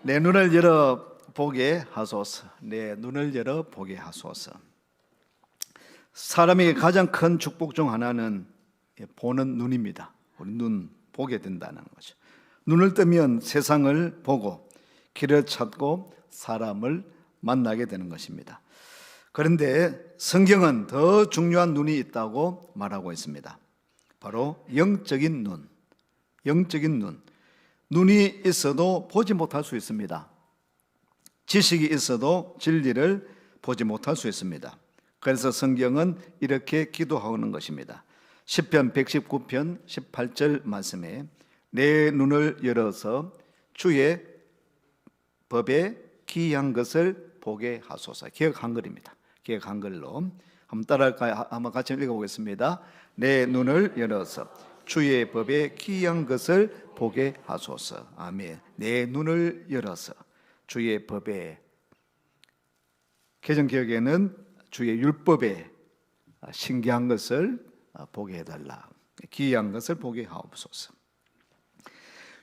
내 눈을 열어 보게 하소서. 내 눈을 열어 보게 하소서. 사람에게 가장 큰 축복 중 하나는 보는 눈입니다. 우리 눈 보게 된다는 거죠. 눈을 뜨면 세상을 보고 길을 찾고 사람을 만나게 되는 것입니다. 그런데 성경은 더 중요한 눈이 있다고 말하고 있습니다. 바로 영적인 눈. 영적인 눈. 눈이 있어도 보지 못할 수 있습니다. 지식이 있어도 진리를 보지 못할 수 있습니다. 그래서 성경은 이렇게 기도하는 것입니다. 시편 119편 18절 말씀에 내 눈을 열어서 주의 법에 기이한 것을 보게 하소서. 기억 한글입니다. 기억 한글로 한번 따라할까요? 한번 같이 읽어보겠습니다. 내 눈을 열어서 주의 법에 기이한 것을 보게 하소서. 아멘. 내 눈을 열어서 주의 법에, 개정기억에는 주의 율법에 신기한 것을 보게 해달라. 기이한 것을 보게 하옵소서.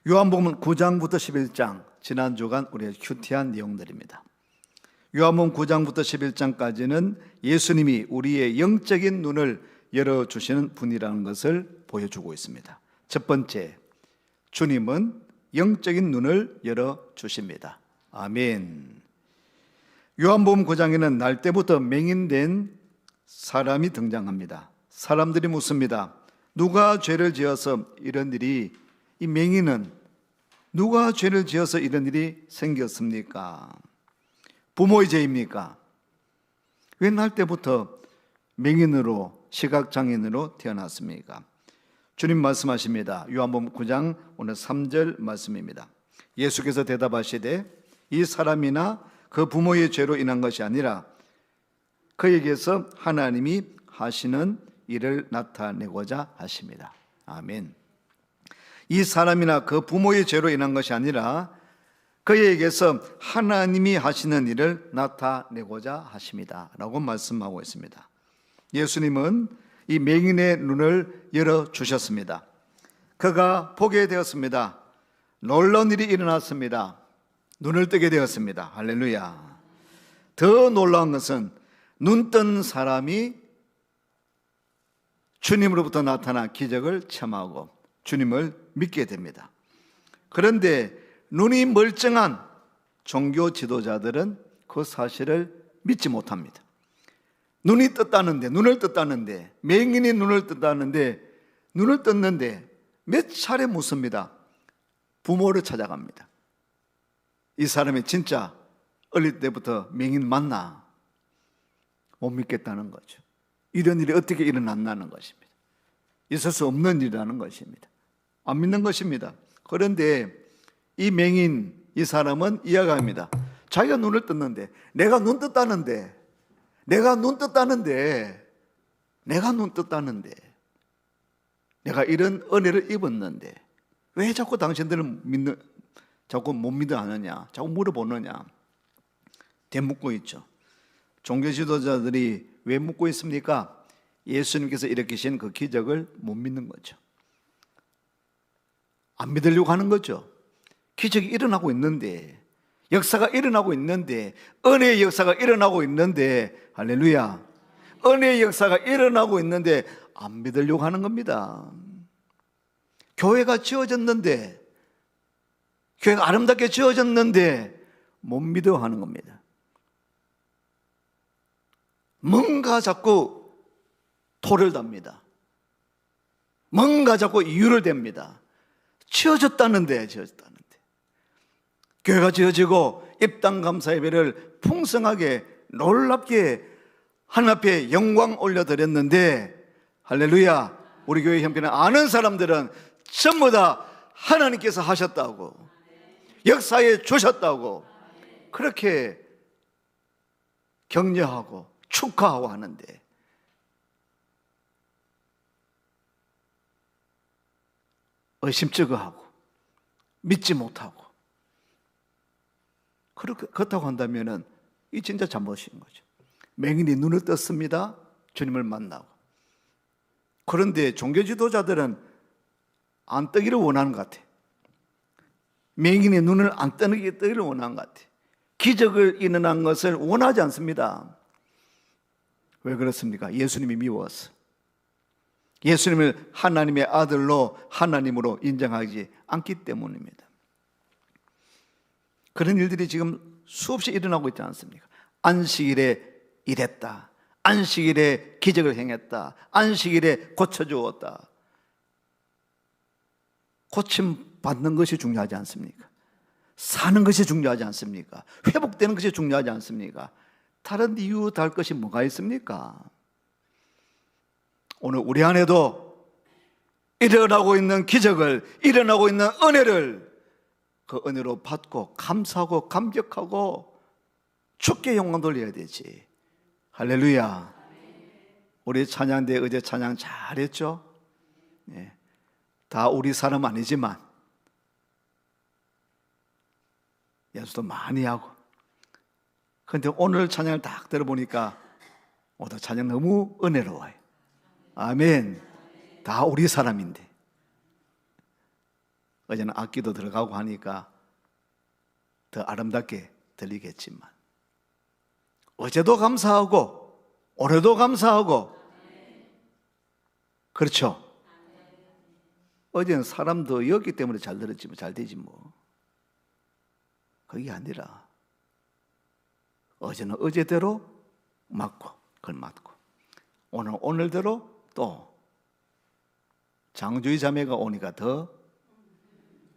요한복음 9장부터 11장, 지난 주간 우리가 큐티한 내용들입니다. 요한복음 9장부터 11장까지는 예수님이 우리의 영적인 눈을 열어주시는 분이라는 것을 보여주고 있습니다. 첫 번째, 주님은 영적인 눈을 열어주십니다. 아멘. 요한복음 9장에는 날 때부터 맹인된 사람이 등장합니다. 사람들이 묻습니다. 누가 죄를 지어서 이런 일이, 이 맹인은 누가 죄를 지어서 이런 일이 생겼습니까? 부모의 죄입니까? 왜 날 때부터 맹인으로, 시각장애인으로 태어났습니까? 주님 말씀하십니다. 요한복음 9장 오늘 3절 말씀입니다. 예수께서 대답하시되 이 사람이나 그 부모의 죄로 인한 것이 아니라 그에게서 하나님이 하시는 일을 나타내고자 하십니다. 아멘. 이 사람이나 그 부모의 죄로 인한 것이 아니라 그에게서 하나님이 하시는 일을 나타내고자 하십니다 라고 말씀하고 있습니다. 예수님은 이 맹인의 눈을 열어주셨습니다. 그가 보게 되었습니다. 놀라운 일이 일어났습니다. 눈을 뜨게 되었습니다. 할렐루야. 더 놀라운 것은 눈 뜬 사람이 주님으로부터 나타난 기적을 체험하고 주님을 믿게 됩니다. 그런데 눈이 멀쩡한 종교 지도자들은 그 사실을 믿지 못합니다. 눈이 떴다는데, 눈을 떴다는데, 맹인이 눈을 떴다는데, 눈을 떴는데 몇 차례 묻습니다. 부모를 찾아갑니다. 이 사람이 진짜 어릴 때부터 맹인 맞나? 못 믿겠다는 거죠. 이런 일이 어떻게 일어났나는 것입니다. 있을 수 없는 일이라는 것입니다. 안 믿는 것입니다. 그런데 이 맹인, 이 사람은 이야기합니다. 자기가 눈을 떴는데, 내가 눈 떴다는데, 내가 눈 떴다는데, 내가 이런 은혜를 입었는데 왜 자꾸 당신들은 자꾸 못 믿어 하느냐, 자꾸 물어보느냐, 되묻고 있죠. 종교 지도자들이 왜 묻고 있습니까? 예수님께서 일으키신 그 기적을 못 믿는 거죠. 안 믿으려고 하는 거죠. 기적이 일어나고 있는데, 역사가 일어나고 있는데, 은혜의 역사가 일어나고 있는데, 할렐루야, 은혜의 역사가 일어나고 있는데 안 믿으려고 하는 겁니다. 교회가 지어졌는데, 교회가 아름답게 지어졌는데 못 믿어 하는 겁니다. 뭔가 자꾸 토를 답니다. 뭔가 자꾸 이유를 댑니다. 지어졌다는데. 교회가 지어지고 입당 감사 예배를 풍성하게 놀랍게 하나님 앞에 영광 올려드렸는데, 할렐루야, 우리 교회 형편을 아는 사람들은 전부 다 하나님께서 하셨다고, 역사에 주셨다고 그렇게 격려하고 축하하고 하는데, 의심쩍어하고 믿지 못하고, 그렇다고 한다면 이 진짜 잘못인 거죠. 맹인이 눈을 떴습니다. 주님을 만나고. 그런데 종교 지도자들은 안 뜨기를 원하는 것 같아. 맹인이 눈을 안 뜨는 게 더 원한 것 같아요. 기적을 일어난 것을 원하지 않습니다. 왜 그렇습니까? 예수님이 미워서. 예수님을 하나님의 아들로 하나님으로 인정하지 않기 때문입니다. 그런 일들이 지금 수없이 일어나고 있지 않습니까? 안식일에 일했다, 안식일에 기적을 행했다, 안식일에 고쳐주었다. 고침 받는 것이 중요하지 않습니까? 사는 것이 중요하지 않습니까? 회복되는 것이 중요하지 않습니까? 다른 이유 달 것이 뭐가 있습니까? 오늘 우리 안에도 일어나고 있는 기적을, 일어나고 있는 은혜를 그 은혜로 받고 감사하고 감격하고 주께 영광 돌려야 되지. 할렐루야. 우리 찬양대 어제 찬양 잘했죠? 네. 다 우리 사람 아니지만 연수도 많이 하고. 그런데 오늘 찬양을 딱 들어보니까 오늘 찬양 너무 은혜로워요. 아멘. 다 우리 사람인데. 어제는 악기도 들어가고 하니까 더 아름답게 들리겠지만 어제도 감사하고 올해도 감사하고 그렇죠? 어제는 사람도 였기 때문에 잘 들었지 잘 되지 뭐. 그게 아니라 어제는 어제대로 맞고 그걸 맞고 오늘은 오늘대로 또 장주의 자매가 오니까 더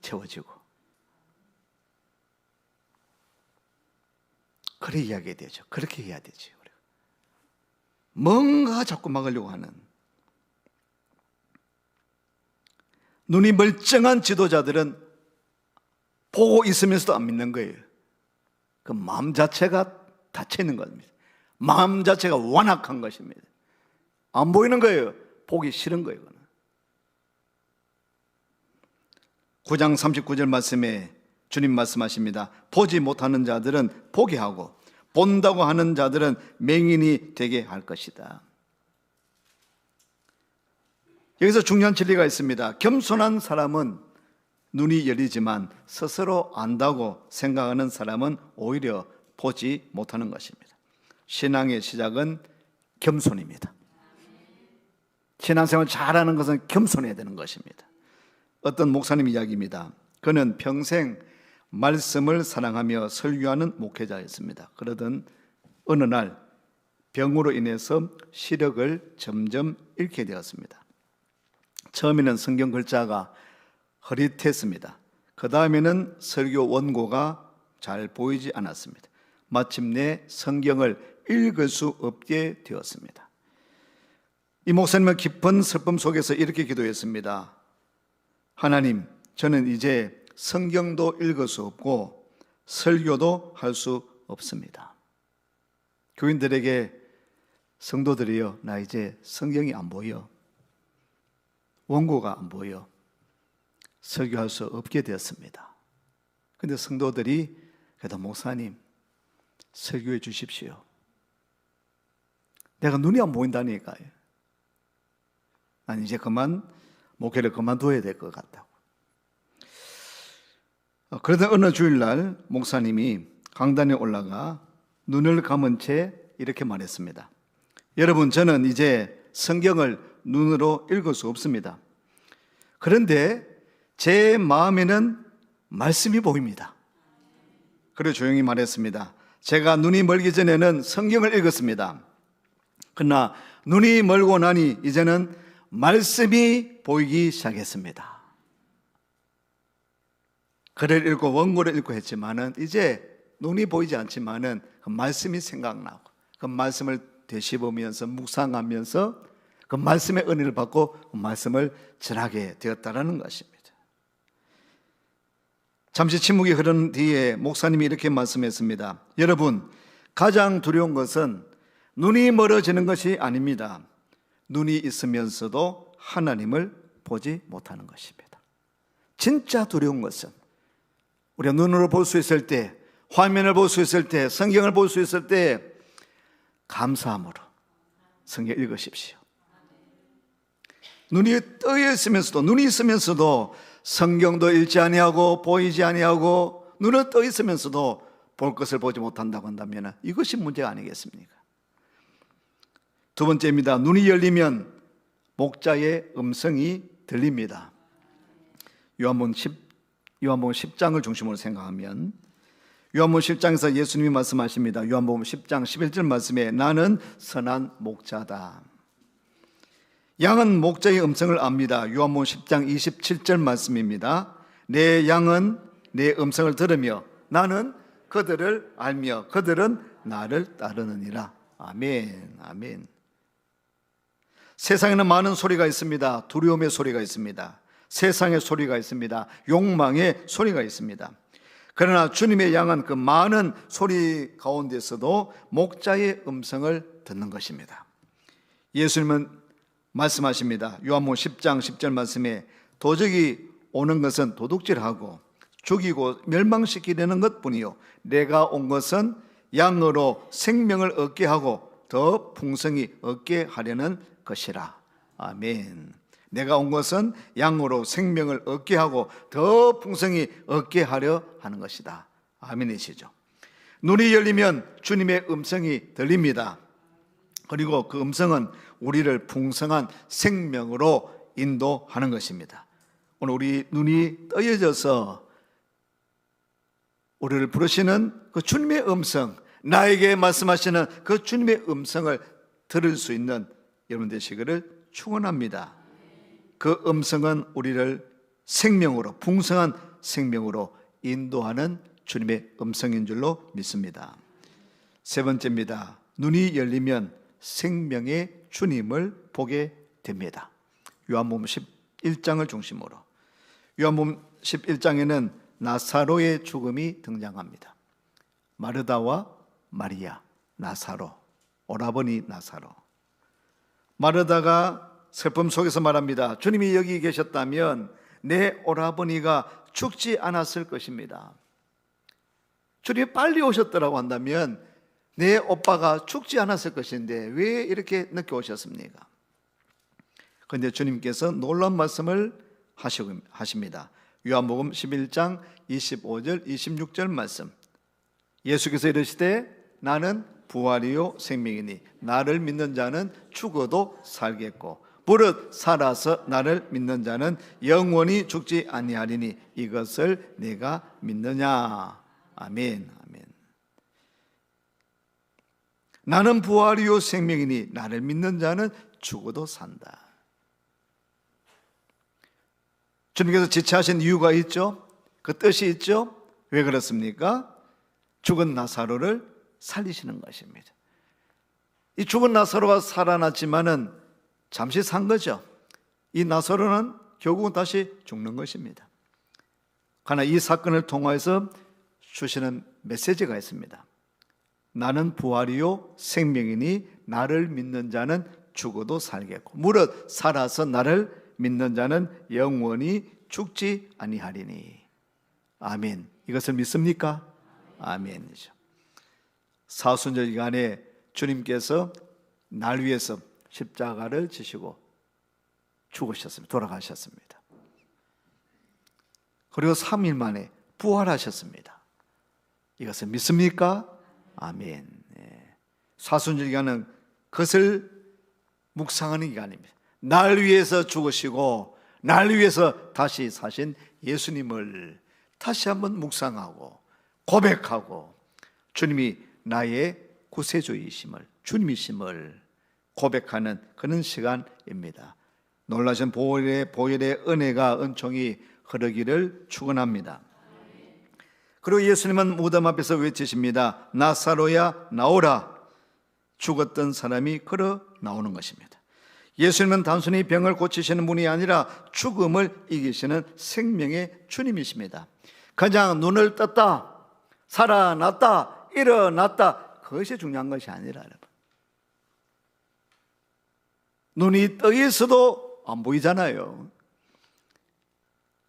채워지고 그렇게 이야기해야 되죠. 그렇게 해야 되죠. 뭔가 자꾸 막으려고 하는 눈이 멀쩡한 지도자들은 보고 있으면서도 안 믿는 거예요. 그 마음 자체가 닫혀 있는 겁니다. 마음 자체가 완악한 것입니다. 안 보이는 거예요. 보기 싫은 거예요. 9장 39절 말씀에 주님 말씀하십니다. 보지 못하는 자들은 보게 하고 본다고 하는 자들은 맹인이 되게 할 것이다. 여기서 중요한 진리가 있습니다. 겸손한 사람은 눈이 열리지만 스스로 안다고 생각하는 사람은 오히려 보지 못하는 것입니다. 신앙의 시작은 겸손입니다. 신앙생활 잘하는 것은 겸손해야 되는 것입니다. 어떤 목사님 이야기입니다. 그는 평생 말씀을 사랑하며 설교하는 목회자였습니다. 그러던 어느 날 병으로 인해서 시력을 점점 잃게 되었습니다. 처음에는 성경 글자가 흐릿했습니다. 그 다음에는 설교 원고가 잘 보이지 않았습니다. 마침내 성경을 읽을 수 없게 되었습니다. 이 목사님은 깊은 슬픔 속에서 이렇게 기도했습니다. 하나님, 저는 이제 성경도 읽을 수 없고 설교도 할 수 없습니다. 교인들에게 성도들이여, 나 이제 성경이 안 보여. 원고가 안 보여. 설교할 수 없게 되었습니다. 그런데 성도들이 그래도 목사님 설교해 주십시오. 내가 눈이 안 보인다니까요. 난 이제 목회를 그만둬야 될 것 같다고. 그러던 어느 주일날 목사님이 강단에 올라가 눈을 감은 채 이렇게 말했습니다. 여러분, 저는 이제 성경을 눈으로 읽을 수 없습니다. 그런데 제 마음에는 말씀이 보입니다. 그리고 조용히 말했습니다. 제가 눈이 멀기 전에는 성경을 읽었습니다. 그러나 눈이 멀고 나니 이제는 말씀이 보이기 시작했습니다. 글을 읽고 원고를 읽고 했지만은 이제 눈이 보이지 않지만은 그 말씀이 생각나고 그 말씀을 되씹으면서 묵상하면서 그 말씀의 은혜를 받고 그 말씀을 전하게 되었다라는 것입니다. 잠시 침묵이 흐른 뒤에 목사님이 이렇게 말씀했습니다. 여러분, 가장 두려운 것은 눈이 멀어지는 것이 아닙니다. 눈이 있으면서도 하나님을 보지 못하는 것입니다. 진짜 두려운 것은 우리가 눈으로 볼 수 있을 때, 화면을 볼 수 있을 때, 성경을 볼 수 있을 때 감사함으로 성경 읽으십시오. 눈이 떠 있으면서도, 눈이 있으면서도 성경도 읽지 아니하고 보이지 아니하고 눈을 떠 있으면서도 볼 것을 보지 못한다고 한다면 이것이 문제가 아니겠습니까? 두 번째입니다. 눈이 열리면 목자의 음성이 들립니다. 요한복음 10장을 중심으로 생각하면 요한복음 10장에서 예수님이 말씀하십니다. 요한복음 10장 11절 말씀에 나는 선한 목자다. 양은 목자의 음성을 압니다. 요한복음 10장 27절 말씀입니다. 내 양은 내 음성을 들으며 나는 그들을 알며 그들은 나를 따르느니라. 아멘, 아멘. 세상에는 많은 소리가 있습니다. 두려움의 소리가 있습니다. 세상의 소리가 있습니다. 욕망의 소리가 있습니다. 그러나 주님의 양은 그 많은 소리 가운데서도 목자의 음성을 듣는 것입니다. 예수님은 말씀하십니다. 요한복음 10장 10절 말씀에 도적이 오는 것은 도둑질하고 죽이고 멸망시키려는 것뿐이요 내가 온 것은 양으로 생명을 얻게 하고 더 풍성히 얻게 하려는 것이라. 아멘. 내가 온 것은 양으로 생명을 얻게 하고 더 풍성히 얻게 하려 하는 것이다. 아멘이시죠. 눈이 열리면 주님의 음성이 들립니다. 그리고 그 음성은 우리를 풍성한 생명으로 인도하는 것입니다. 오늘 우리 눈이 떠여져서 우리를 부르시는 그 주님의 음성, 나에게 말씀하시는 그 주님의 음성을 들을 수 있는 여러분 되시기를 축원합니다. 그 음성은 우리를 생명으로, 풍성한 생명으로 인도하는 주님의 음성인 줄로 믿습니다. 세 번째입니다. 눈이 열리면 생명의 주님을 보게 됩니다. 요한복음 11장을 중심으로 요한복음 11장에는 나사로의 죽음이 등장합니다. 마르다와 마리아, 나사로, 오라버니 나사로. 마르다가 슬픔 속에서 말합니다. 주님이 여기 계셨다면 내 오라버니가 죽지 않았을 것입니다. 주님이 빨리 오셨더라고 한다면 내 오빠가 죽지 않았을 것인데 왜 이렇게 늦게 오셨습니까? 그런데 주님께서 놀라운 말씀을 하십니다. 요한복음 11장 25절 26절 말씀. 예수께서 이르시되 나는 부활이요 생명이니 나를 믿는 자는 죽어도 살겠고 무릇 살아서 나를 믿는 자는 영원히 죽지 아니하리니 이것을 내가 믿느냐. 아멘, 아멘. 나는 부활이요 생명이니 나를 믿는 자는 죽어도 산다. 주님께서 지체하신 이유가 있죠. 그 뜻이 있죠. 왜 그렇습니까? 죽은 나사로를 살리시는 것입니다. 이 죽은 나사로가 살아났지만은 잠시 산 거죠. 이 나사로는 결국은 다시 죽는 것입니다. 그러나 이 사건을 통해서 주시는 메시지가 있습니다. 나는 부활이요 생명이니 나를 믿는 자는 죽어도 살겠고 무릇 살아서 나를 믿는 자는 영원히 죽지 아니하리니. 아멘. 이것을 믿습니까? 아멘이죠. 사순절 기간에 주님께서 날 위해서 십자가를 지시고 죽으셨습니다. 돌아가셨습니다. 그리고 3일 만에 부활하셨습니다. 이것을 믿습니까? 아멘. 사순절 기간은 그것을 묵상하는 기간입니다. 날 위해서 죽으시고 날 위해서 다시 사신 예수님을 다시 한번 묵상하고 고백하고 주님이 나의 구세주이심을, 주님이심을 고백하는 그런 시간입니다. 놀라신 보혈의 은혜가 은총이 흐르기를 축원합니다. 그리고 예수님은 무덤 앞에서 외치십니다. 나사로야 나오라. 죽었던 사람이 걸어 나오는 것입니다. 예수님은 단순히 병을 고치시는 분이 아니라 죽음을 이기시는 생명의 주님이십니다. 그냥 눈을 떴다, 살아났다, 일어났다, 그것이 중요한 것이 아니라 여러분. 눈이 떠 있어도 안 보이잖아요.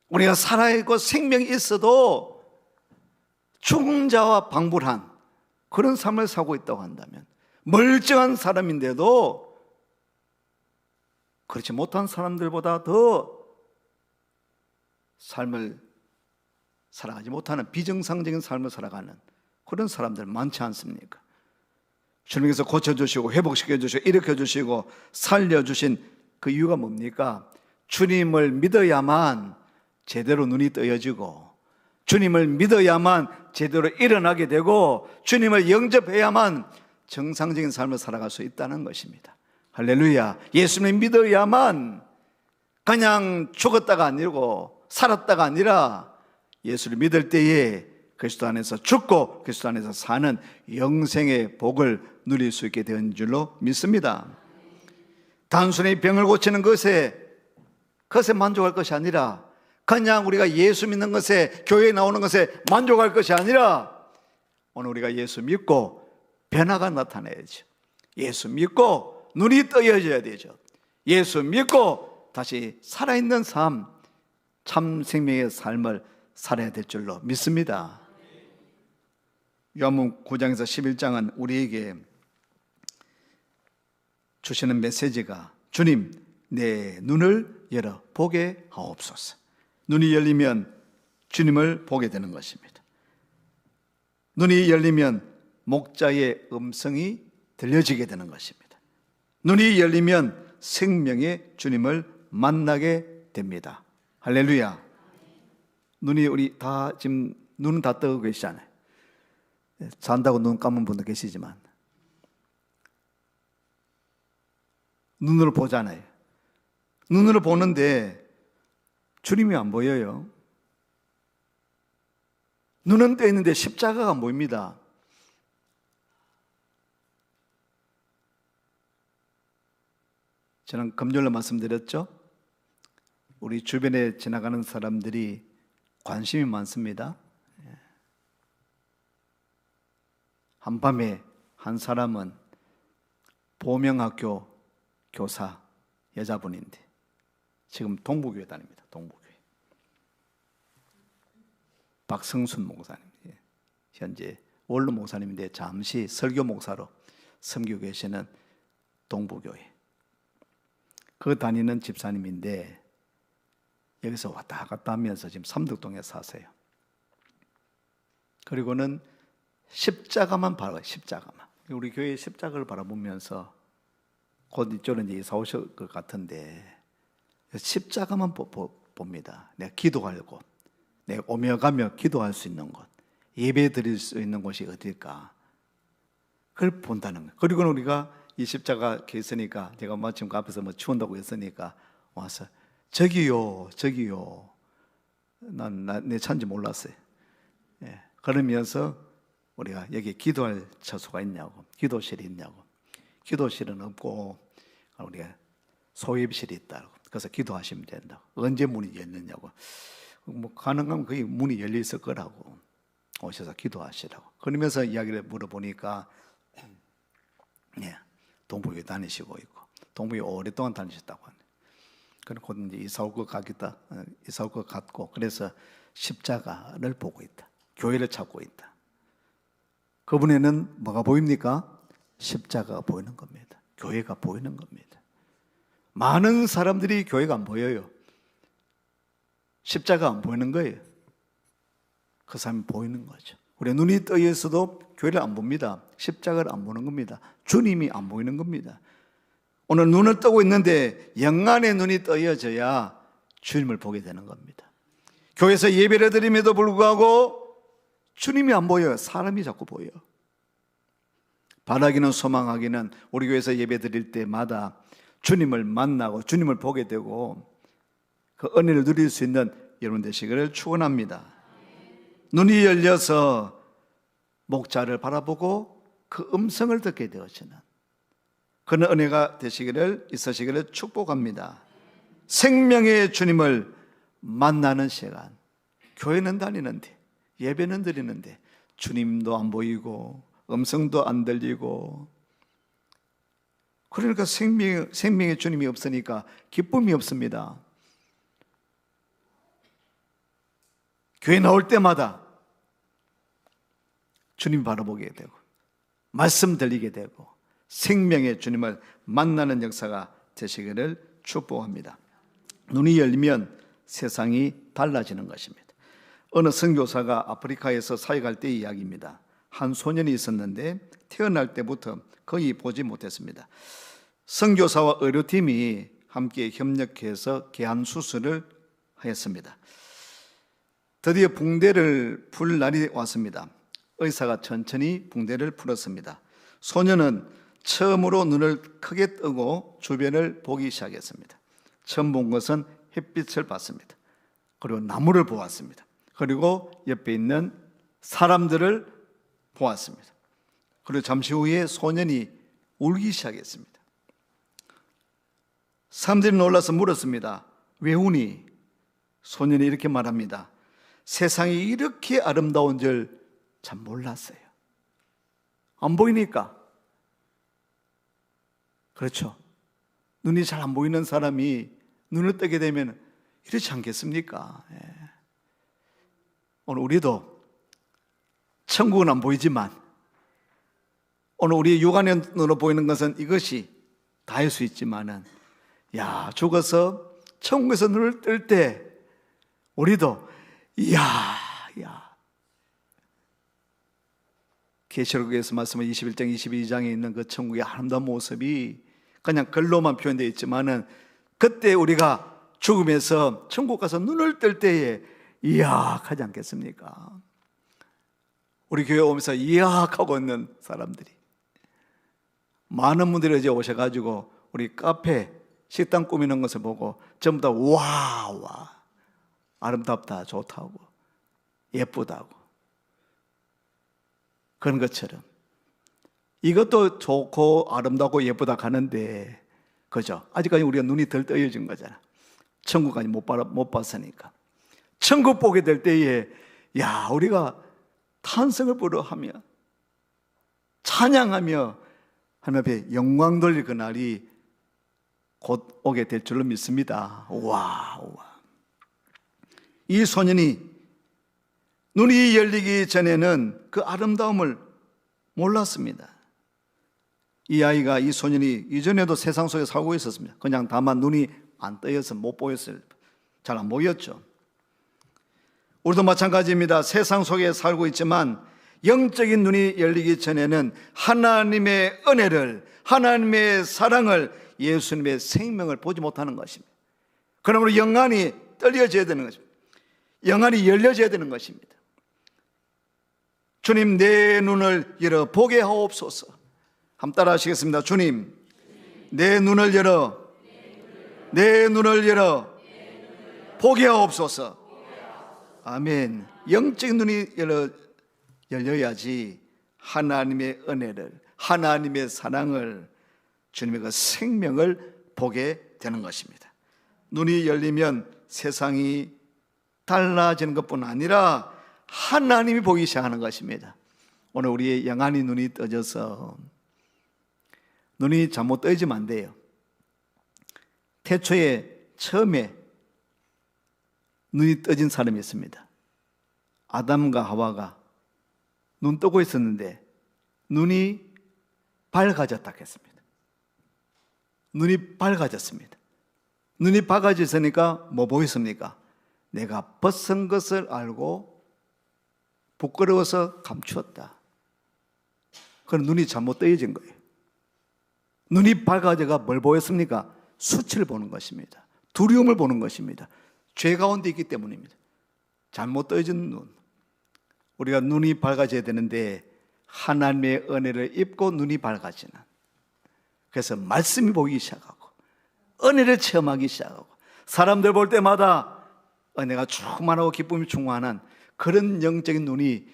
우리가 살아있고 생명이 있어도 죽은 자와 방불한 그런 삶을 살고 있다고 한다면 멀쩡한 사람인데도 그렇지 못한 사람들보다 더 삶을 살아가지 못하는 비정상적인 삶을 살아가는 그런 사람들 많지 않습니까? 주님께서 고쳐주시고 회복시켜주시고 일으켜주시고 살려주신 그 이유가 뭡니까? 주님을 믿어야만 제대로 눈이 떠여지고, 주님을 믿어야만 제대로 일어나게 되고, 주님을 영접해야만 정상적인 삶을 살아갈 수 있다는 것입니다. 할렐루야. 예수님 믿어야만 그냥 죽었다가 아니고 살았다가 아니라 예수를 믿을 때에 그리스도 안에서 죽고 그리스도 안에서 사는 영생의 복을 누릴 수 있게 된 줄로 믿습니다. 단순히 병을 고치는 그것에 만족할 것이 아니라, 그냥 우리가 예수 믿는 것에, 교회에 나오는 것에 만족할 것이 아니라, 오늘 우리가 예수 믿고 변화가 나타나야죠. 예수 믿고 눈이 떠여져야 되죠. 예수 믿고 다시 살아있는 삶, 참 생명의 삶을 살아야 될 줄로 믿습니다. 요한복음 9장에서 11장은 우리에게 주시는 메시지가, 주님 내 눈을 열어 보게 하옵소서. 눈이 열리면 주님을 보게 되는 것입니다. 눈이 열리면 목자의 음성이 들려지게 되는 것입니다. 눈이 열리면 생명의 주님을 만나게 됩니다. 할렐루야. 눈이 우리 다 지금 눈은 다 뜨고 계시잖아요. 잔다고 눈 감은 분도 계시지만 눈으로 보잖아요. 눈으로 보는데 주님이 안 보여요. 눈은 떠 있는데 십자가가 안 보입니다. 저는 금요일에 말씀드렸죠. 우리 주변에 지나가는 사람들이 관심이 많습니다. 한밤에 한 사람은 보명학교 교사 여자분인데 지금 동부교회 다닙니다. 동부교회. 박성순 목사님, 현재 원로 목사님인데 잠시 설교 목사로 섬기고 계시는 동부교회 그 다니는 집사님인데, 여기서 왔다 갔다 하면서 지금 삼덕동에 사세요. 그리고는 십자가만 바라봐요. 십자가만. 우리 교회 십자가를 바라보면서 곧 이쪽으로 이제 이사 오실 것 같은데 십자가만 봅니다. 내가 기도할 곳, 내가 오며 가며 기도할 수 있는 곳, 예배 드릴 수 있는 곳이 어딜까? 그걸 본다는 거예요. 그리고는 우리가 이 십자가 이렇게 있으니까, 제가 마침 그 앞에서 뭐 치운다고 했으니까 와서 저기요, 저기요. 내 차인지 몰랐어요. 예. 그러면서 우리가 여기 기도할 처소가 있냐고, 기도실이 있냐고. 기도실은 없고 우리가 소입실이 있다고. 그래서 기도하시면 된다고. 언제 문이 열렸냐고. 뭐 가능하면 거기 문이 열려 있을 거라고. 오셔서 기도하시라고. 그러면서 이야기를 물어보니까 예, 동부교회 다니시고 있고, 동부교회 오랫동안 다니셨다고 하네. 그리고 이제 이사 올 것 같고, 그래서 십자가를 보고 있다. 교회를 찾고 있다. 그분에는 뭐가 보입니까? 십자가가 보이는 겁니다. 교회가 보이는 겁니다. 많은 사람들이 교회가 안 보여요. 십자가 안 보이는 거예요. 그 사람이 보이는 거죠. 우리 눈이 떠 있어도 교회를 안 봅니다. 십자가를 안 보는 겁니다. 주님이 안 보이는 겁니다. 오늘 눈을 뜨고 있는데 영안의 눈이 떠여져야 주님을 보게 되는 겁니다. 교회에서 예배를 드림에도 불구하고 주님이 안 보여요. 사람이 자꾸 보여요. 바라기는 소망하기는 우리 교회에서 예배 드릴 때마다 주님을 만나고 주님을 보게 되고 그 은혜를 누릴 수 있는 여러분 되시기를 축원합니다. 눈이 열려서 목자를 바라보고 그 음성을 듣게 되어지는 그런 은혜가 되시기를 있으시기를 축복합니다. 생명의 주님을 만나는 시간. 교회는 다니는데 예배는 드리는데 주님도 안 보이고 음성도 안 들리고, 그러니까 생명의 주님이 없으니까 기쁨이 없습니다. 교회 나올 때마다 주님 바라보게 되고 말씀 들리게 되고 생명의 주님을 만나는 역사가 되시기를 축복합니다. 눈이 열리면 세상이 달라지는 것입니다. 어느 선교사가 아프리카에서 사역할 때의 이야기입니다. 한 소년이 있었는데 태어날 때부터 거의 보지 못했습니다. 선교사와 의료팀이 함께 협력해서 개한 수술을 하였습니다. 드디어 붕대를 풀 날이 왔습니다. 의사가 천천히 붕대를 풀었습니다. 소년은 처음으로 눈을 크게 뜨고 주변을 보기 시작했습니다. 처음 본 것은 햇빛을 봤습니다. 그리고 나무를 보았습니다. 그리고 옆에 있는 사람들을 보았습니다. 그리고 잠시 후에 소년이 울기 시작했습니다. 사람들이 놀라서 물었습니다. 왜 우니? 소년이 이렇게 말합니다. 세상이 이렇게 아름다운 줄 참 몰랐어요. 안 보이니까. 그렇죠. 눈이 잘 안 보이는 사람이 눈을 뜨게 되면 이렇지 않겠습니까? 오늘 우리도 천국은 안 보이지만 오늘 우리 육안의 눈으로 보이는 것은 이것이 다일 수 있지만은 죽어서 천국에서 눈을 뜰 때 우리도 계시록에서 말씀은 21장 22장에 있는 그 천국의 아름다운 모습이 그냥 글로만 표현되어 있지만은 그때 우리가 죽음에서 천국 가서 눈을 뜰 때에 하지 않겠습니까? 우리 교회 오면서 하고 있는 사람들이 많은 분들이 이제 오셔가지고 우리 카페 식당 꾸미는 것을 보고 전부 다 와 아름답다, 좋다고, 예쁘다고. 그런 것처럼 이것도 좋고 아름답고 예쁘다 가는데, 그죠? 아직까지 우리가 눈이 덜 떠여진 거잖아. 천국까지 못 봤으니까. 천국 보게 될 때에 우리가 탄성을 부르하며 찬양하며 하나님 앞에 영광 돌릴 그 날이 곧 오게 될 줄로 믿습니다. 이 소년이 눈이 열리기 전에는 그 아름다움을 몰랐습니다. 이 소년이 이전에도 세상 속에 살고 있었습니다. 그냥 다만 눈이 안 떠여서 못 보였어요. 잘 안 보였죠. 우리도 마찬가지입니다. 세상 속에 살고 있지만 영적인 눈이 열리기 전에는 하나님의 은혜를, 하나님의 사랑을, 예수님의 생명을 보지 못하는 것입니다. 그러므로 영안이 떨려져야 되는 것입니다. 영안이 열려져야 되는 것입니다. 주님, 내 눈을 열어 보게 하옵소서. 한번 따라 하시겠습니다. 주님, 내 눈을 열어, 내 눈을 열어 보게 하옵소서. 아멘. 영적인 눈이 열려야지 하나님의 은혜를, 하나님의 사랑을, 주님의 그 생명을 보게 되는 것입니다. 눈이 열리면 세상이 달라지는 것뿐 아니라 하나님이 보기 시작하는 것입니다. 오늘 우리의 영안이 눈이 떠져서, 눈이 잘못 떠지면 안 돼요. 태초에 처음에 눈이 떠진 사람이 있습니다. 아담과 하와가 눈 뜨고 있었는데 눈이 밝아졌다 했습니다. 눈이 밝아졌습니다. 눈이 밝아졌으니까 뭐 보였습니까? 내가 벗은 것을 알고 부끄러워서 감추었다. 그럼 눈이 잘못 떠여진 거예요. 눈이 밝아져가 뭘 보였습니까? 수치를 보는 것입니다. 두려움을 보는 것입니다. 죄 가운데 있기 때문입니다. 잘못 떠여진 눈. 우리가 눈이 밝아져야 되는데 하나님의 은혜를 입고 눈이 밝아지는, 그래서 말씀이 보이기 시작하고 은혜를 체험하기 시작하고 사람들 볼 때마다 은혜가 충만하고 기쁨이 충만한 그런 영적인 눈이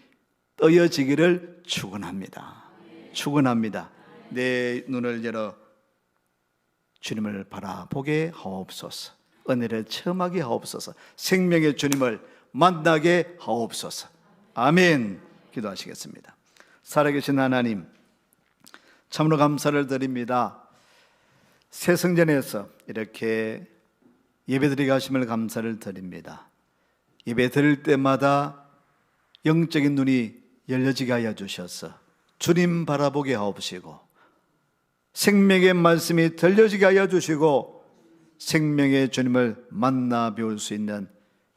떠여지기를 축원합니다. 축원합니다. 내 눈을 열어 주님을 바라보게 하옵소서. 은혜를 체험하게 하옵소서. 생명의 주님을 만나게 하옵소서. 아멘. 기도하시겠습니다. 살아계신 하나님, 참으로 감사를 드립니다. 새 성전에서 이렇게 예배드리게 하심을 감사를 드립니다. 예배 드릴 때마다 영적인 눈이 열려지게 하여 주셔서 주님 바라보게 하옵시고, 생명의 말씀이 들려지게 하여 주시고, 생명의 주님을 만나 배울 수 있는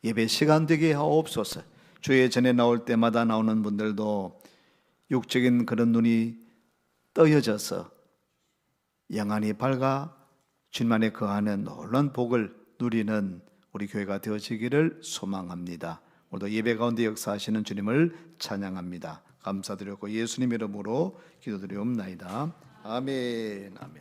예배 시간 되게 하옵소서. 주의 전에 나올 때마다 나오는 분들도 육적인 그런 눈이 떠여져서 영안이 밝아 주님만에 거하는 놀라운 복을 누리는 우리 교회가 되어지기를 소망합니다. 오늘도 예배 가운데 역사하시는 주님을 찬양합니다. 감사드렸고 예수님 이름으로 기도드리옵나이다. 아멘. 아멘.